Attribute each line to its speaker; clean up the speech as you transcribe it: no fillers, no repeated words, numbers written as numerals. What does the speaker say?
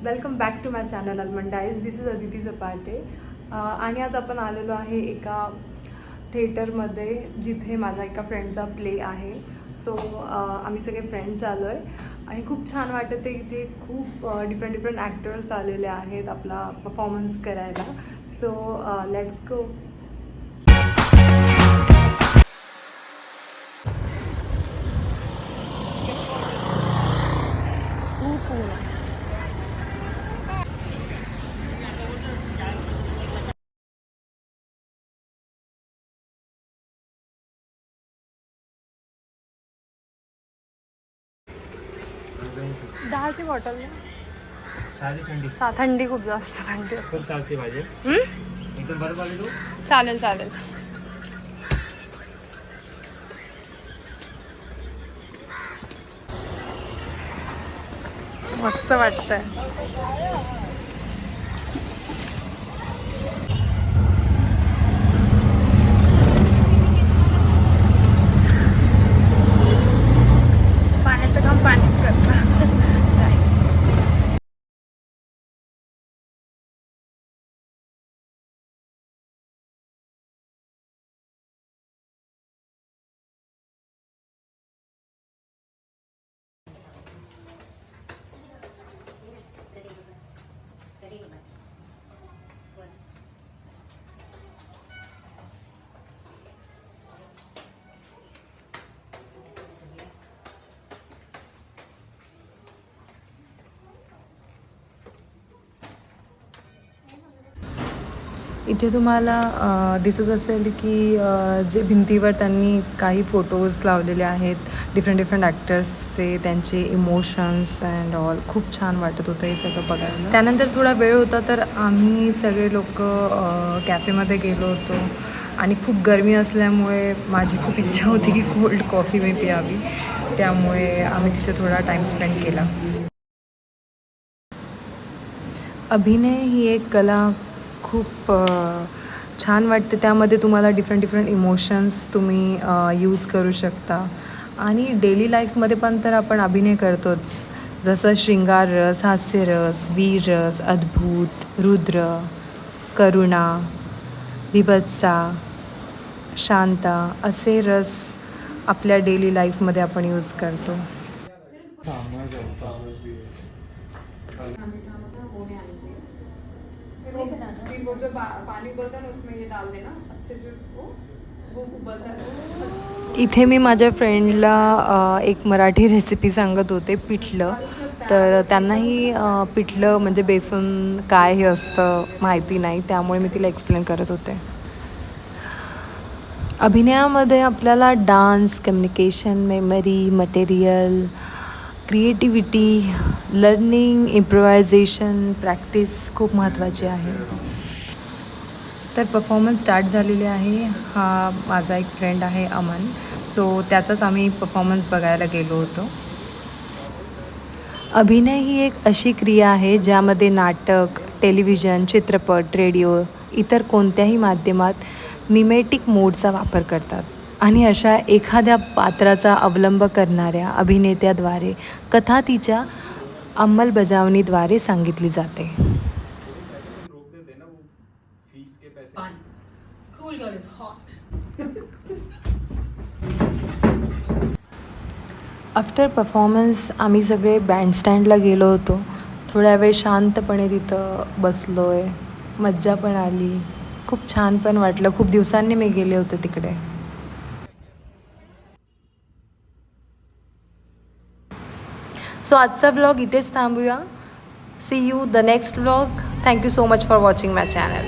Speaker 1: Welcome back to my channel अलमंडाईज. This is Aditi Jhapate. आणि आज आपण आलेलो आहे एका थिएटरमध्ये जिथे माझा एका फ्रेंडचा प्ले आहे. सो आम्ही सगळे फ्रेंड्स आलो आहे आणि खूप छान वाटत आहे. इथे खूप डिफरंट ॲक्टर्स आलेले आहेत आपला परफॉर्मन्स करायला. So let's go. दहाची बॉटल
Speaker 2: साधी थंडी
Speaker 1: थंडी खूप जास्त थंडी
Speaker 2: खूप चालते भाजी एकदम बरोबर आली तू.
Speaker 1: चालेल चालेल. मस्त वाटतंय. पाण्याचं काम पाणीच करतं. इथे तुम्हाला दिसत असेल की जे भिंतीवर त्यांनी काही फोटोज लावलेले आहेत डिफरंट ॲक्टर्सचे, त्यांचे इमोशन्स अँड ऑल. खूप छान वाटत होतं हे सगळं बघायला. त्यानंतर थोडा वेळ होता तर आम्ही सगळे लोक कॅफेमध्ये गेलो होतो आणि खूप गरमी असल्यामुळे माझी खूप इच्छा होती की कोल्ड कॉफी मी प्यावी. त्यामुळे आम्ही तिथे थोडा टाईम स्पेंड केला. अभिनय ही एक कला खूप छान वाटते. त्यामध्ये तुम्हाला डिफरंट इमोशन्स तुम्ही यूज करू शकता आणि डेली लाईफमध्ये पण तर आपण अभिनय करतोच. जसं शृंगार रस, हास्यरस, वीर रस, अद्भुत, रुद्र, करुणा, बिभत्सा, शांता असे रस आपल्या डेली लाईफमध्ये आपण यूज करतो. वो जो पानी उबलता है ना उसमें ये डाल देना अच्छे से उसको. वो उबलता है. इथे मी माझ्या फ्रेंडला एक मराठी रेसिपी सांगत होते पिठलं. तर त्यांनाही पिठलं म्हणजे बेसन काय हे असतं माहिती नाही, त्यामुळे मी तिला एक्सप्लेन करत होते. अभिनयामध्ये आपल्याला dance, communication, memory, material, creativity, learning, improvisation, practice खूप महत्त्वाची आहे. तर परफॉर्मन्स स्टार्ट झालेले आहे. हा माझा एक फ्रेंड आहे अमन. सो त्याचाच आम्ही परफॉर्मन्स बघायला गेलो होतो. अभिनय ही एक अशी क्रिया आहे ज्यामध्ये नाटक, टेलिव्हिजन, चित्रपट, रेडिओ इतर कोणत्याही माध्यमात मिमेटिक मोडचा वापर करतात आणि अशा एखाद्या पात्राचा अवलंब करणाऱ्या अभिनेत्याद्वारे कथा तिच्या अंमलबजावणीद्वारे सांगितली जाते. आफ्टर परफॉर्मन्स आम्ही सगळे बँडस्टँडला गेलो होतो. थोड्या वेळ शांतपणे तिथं बसलो आहे. मज्जा पण आली. खूप छान पण वाटलं. खूप दिवसांनी मी गेले होते तिकडे. सो आजचा ब्लॉग इथेच थांबूया. See you the next blog. Thank you so much for watching my channel.